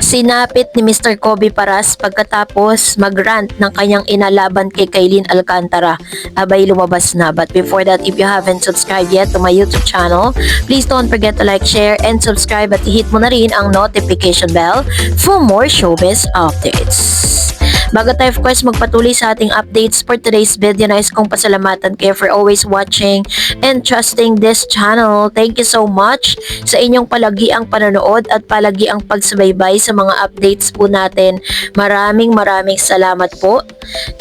Sinapit ni Mr. Kobe Paras pagkatapos mag-rant ng kanyang inalaban kay Kaylin Alcantara. Abay lumabas na. But before that, if you haven't subscribed yet to my YouTube channel, please don't forget to like, share, and subscribe at hit mo na rin ang notification bell for more showbiz updates. Bago tayo of course magpatuloy sa ating updates for today's video, nais kong pasalamatan kayo for always watching and trusting this channel. Thank you so much sa inyong palagi ang panonood at palagi ang pagsubaybay sa mga updates po natin. Maraming salamat po.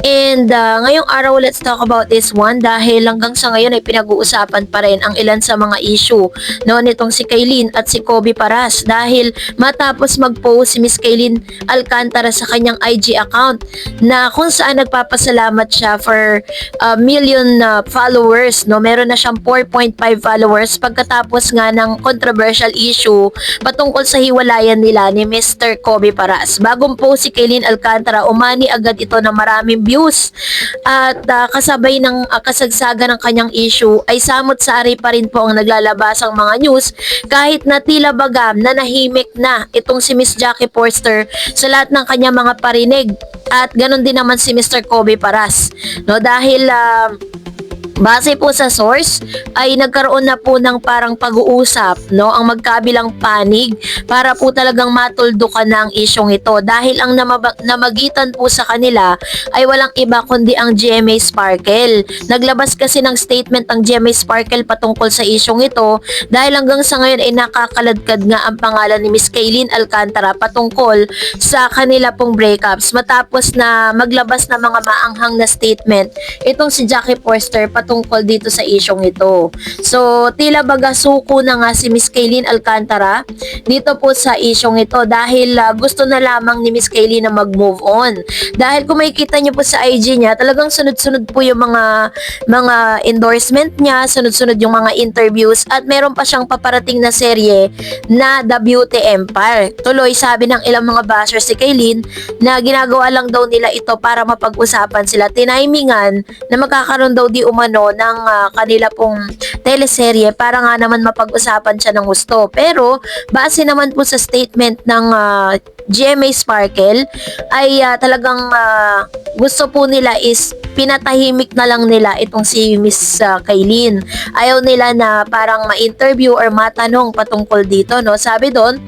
And ngayong araw, let's talk about this one dahil hanggang sa ngayon ay pinag-uusapan pa rin ang ilan sa mga issue nitong si Kaylin at si Kobe Paras dahil matapos mag-post si Miss Kaylin Alcantara sa kanyang IG account na kung saan nagpapasalamat siya for million followers, meron na siyang 4.5 followers pagkatapos nga ng controversial issue patungkol sa hiwalayan nila ni Mr. Kobe Paras. Bagong post si Kaylin Alcantara, umani agad ito ng maraming views at kasabay ng kasagsagan ng kanyang issue ay samot-sari pa rin po ang naglalabasang mga news kahit na tila bagam na nahimik na itong si Miss Jackie Forster sa lahat ng kanyang mga parinig. At ganon din naman si Mr. Kobe Paras. Dahil base po sa source ay nagkaroon na po ng parang pag-uusap ang magkabilang panig para po talagang matuldukan na ang isyong ito dahil ang namagitan po sa kanila ay walang iba kundi ang GMA Sparkle. Naglabas kasi ng statement ang GMA Sparkle patungkol sa isyong ito dahil hanggang sa ngayon ay nakakaladkad nga ang pangalan ni Miss Kaylin Alcantara patungkol sa kanila pong breakups matapos na maglabas ng mga maanghang na statement itong si Jackie Forster tungkol dito sa isyong ito. So, tila baga suko na nga si Miss Kaylin Alcantara dito po sa isyong ito dahil gusto na lamang ni Miss Kaylin na mag-move on. Dahil kung makikita niyo po sa IG niya, talagang sunod-sunod po yung mga endorsement niya, sunod-sunod yung mga interviews at meron pa siyang paparating na serye na The Beauty Empire. Tuloy, sabi ng ilang mga bashers si Kaylin na ginagawa lang daw nila ito para mapag-usapan sila. Tinimingan na magkakaroon daw di umano ng kanila pong teleserye para nga naman mapag-usapan siya ng gusto. Pero base naman po sa statement ng GMA Sparkle ay talagang gusto po nila is pinatahimik na lang nila itong si Miss Kaylin. Ayaw nila na parang ma-interview or matanong patungkol dito. Sabi doon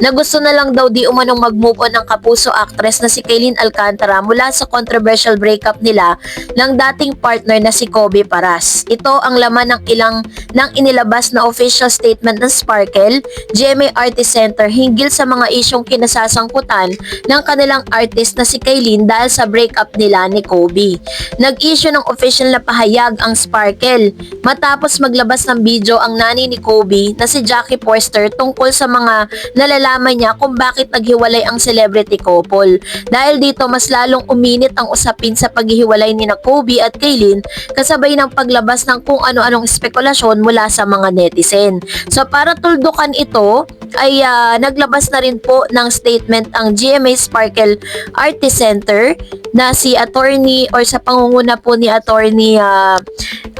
na gusto na lang daw di umanong mag-move on ang kapuso actress na si Kaylin Alcantara mula sa controversial breakup nila ng dating partner na si Kobe Paras. Ito ang laman ng inilabas na official statement ng Sparkle, GMA Artist Center hinggil sa mga isyong kinasasangkutan ng kanilang artist na si Kaylin dahil sa breakup nila ni Kobe. Nag-issue ng official na pahayag ang Sparkle matapos maglabas ng video ang nanay ni Kobe na si Jackie Forster tungkol sa mga nalalaman niya kung bakit naghiwalay ang celebrity couple. Dahil dito mas lalong uminit ang usapin sa paghihiwalay ni na Kobe at Kaylin kasabay ng paglabas ng kung ano-anong spekulasyon mula sa mga netizen. So para tuldukan ito ay naglabas na rin po ng statement ang GMA Sparkle Artist Center na si attorney or sa pangunguna po ni attorney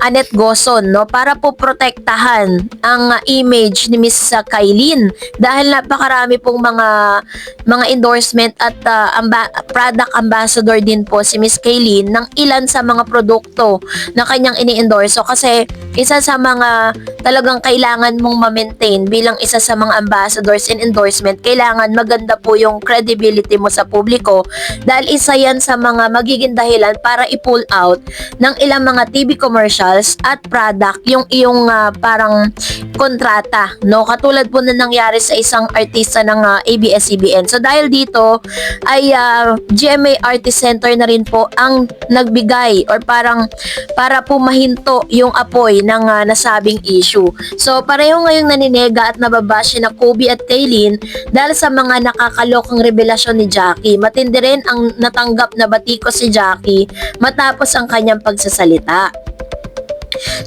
Annette Goson para po protektahan ang image ni Miss Kaylin dahil napakarami pong mga endorsement at product ambassador din po si Miss Kaylin ng ilan sa mga produkto na kanyang ini-endorso kasi isa sa mga talagang kailangan mong ma-maintain bilang isa sa mga ambassadors and endorsement, kailangan maganda po yung credibility mo sa publiko dahil isa yan sa mga magiging dahilan para i-pull out ng ilang mga TV commercials at product yung iyong parang kontrata, katulad po na nangyari sa isang artista ng ABS-CBN. So dahil dito ay GMA Artist Center na rin po ang nagbigay or parang para po mahinto yung apoy ng nasabing issue. So pareho ngayong naninega at nababash na Kobe at Kaylin dahil sa mga nakakalokang revelasyon ni Jackie. Matindi rin ang natanggap na batiko si Jackie matapos ang kanyang pagsasalita.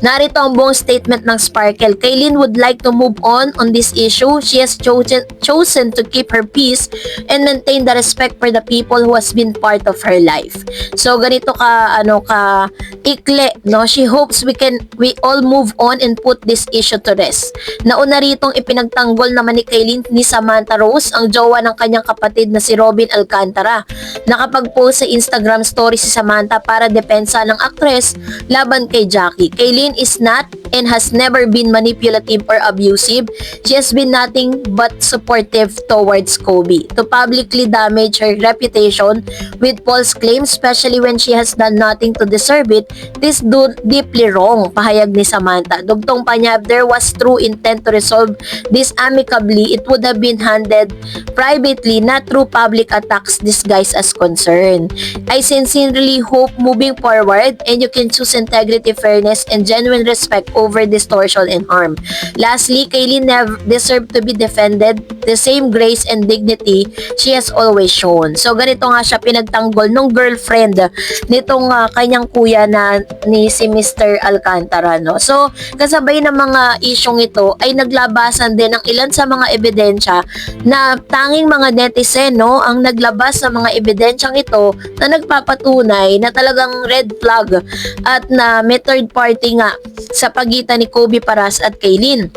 Narito ang buong statement ng Sparkle. Kaylin would like to move on this issue. She has chosen to keep her peace and maintain the respect for the people who has been part of her life. So ganito ka ikli, no? She hopes we all move on and put this issue to rest. Nauna ritong ipinagtanggol naman ni Kaylin ni Samantha Rose, ang jowa ng kanyang kapatid na si Robin Alcantara. Nakapag-post sa Instagram story si Samantha para depensa ng aktres laban kay Jackie. Kaylin is not and has never been manipulative or abusive. She has been nothing but supportive towards Kobe. To publicly damage her reputation with false claims, especially when she has done nothing to deserve it, this deeply wrong, pahayag ni Samantha. Dugtong pa niya, if there was true intent to resolve this amicably, it would have been handled privately, not through public attacks disguised as concern. I sincerely hope moving forward and you can choose integrity, fairness, and genuine respect over distortion and harm. Lastly, Kaylin never deserved to be defended the same grace and dignity she has always shown. So ganito nga siya pinagtanggol nung girlfriend nitong kanyang kuya na ni si Mr. Alcantara, no? So kasabay ng mga isyong ito ay naglabasan din ng ilan sa mga ebidensya na tanging mga netizen, no, ang naglabas sa mga ebidensyang ito na nagpapatunay na talagang red flag at na may third party nga sa pagitan ni Kobe Paras at Kaylin.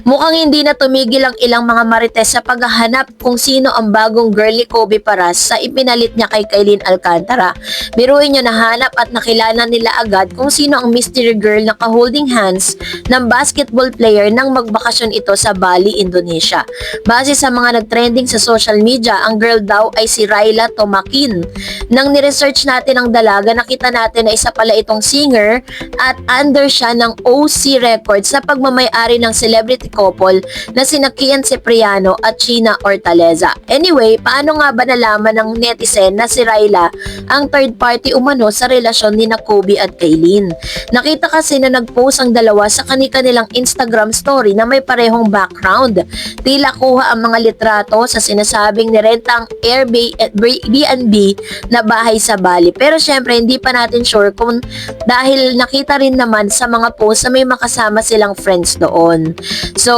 Mukhang hindi na tumigil ang ilang mga marites sa paghahanap kung sino ang bagong girl ni Kobe Paras sa ipinalit niya kay Kaylin Alcantara. Biruin niyo, nahanap at nakilala nila agad kung sino ang mystery girl na ka-holding hands ng basketball player nang magbakasyon ito sa Bali, Indonesia. Base sa mga nagtrending sa social media, ang girl daw ay si Ryla Tomakin. Nang niresearch natin ang dalaga, nakita natin na isa pala itong singer at under siya ng OC Records sa pagmamayari ng celebrity couple na sina Kian Cipriano at China Hortaleza. Anyway, paano nga ba nalaman ng netizen na si Ryla ang third party umano sa relasyon ni na Kobe at Kaylin? Nakita kasi na nag-post ang dalawa sa kanilang Instagram story na may parehong background. Tila kuha ang mga litrato sa sinasabing nirentang Airbnb na bahay sa Bali. Pero syempre, hindi pa natin sure kung dahil nakita rin naman sa mga post na may makasama silang friends doon. So,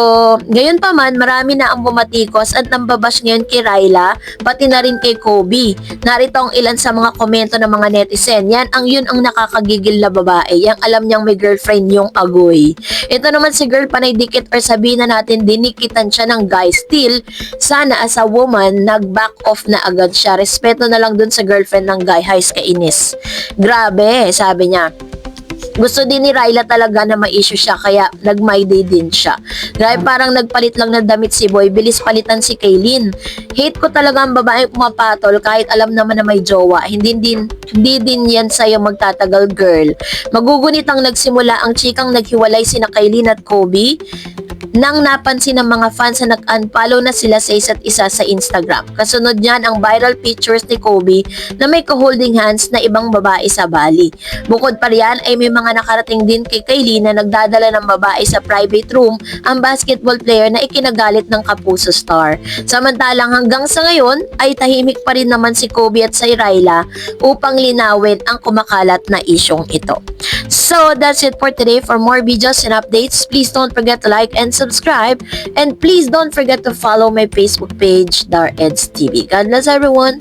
ngayon pa man, marami na ang bumatikos at nambabash ngayon kay Ryla, pati na rin kay Kobe. Narito ang ilan sa mga komento ng mga netizen. Yun ang nakakagigil na babae. Yang alam niyang may girlfriend yung agoy. Ito naman si girl, panay dikit or sabihin na natin, dinikitan siya ng guy. Still, sana as a woman, nag-back off na agad siya. Respeto na lang dun sa girlfriend ng guy. Hays kainis. Grabe, sabi niya. Gusto din ni Ryla talaga na ma-issue siya, kaya nag-my day din siya. Grabe, parang nagpalit lang ng damit si boy, bilis palitan si Kaylin. Hate ko talaga ang babaeng pumapatol kahit alam naman na may jowa. Hindi din yan sa'yo magtatagal, girl. Magugunit ang nagsimula ang chikang naghiwalay sina Kaylin at Kobe nang napansin ng mga fans na nag-unfollow na sila sa isa't isa sa Instagram. Kasunod niyan ang viral pictures ni Kobe na may ka-holding hands na ibang babae sa Bali. Bukod pa riyan ay may mga nakarating din kay Kaylin na nagdadala ng babae sa private room ang basketball player na ikinagalit ng Kapuso star. Samantalang hanggang sa ngayon ay tahimik pa rin naman si Kobe at si Ryla upang linawin ang kumakalat na isyong ito. So that's it for today. For more videos and updates, please don't forget to like and subscribe, and please don't forget to follow my Facebook page, Dar Eds TV. God bless everyone.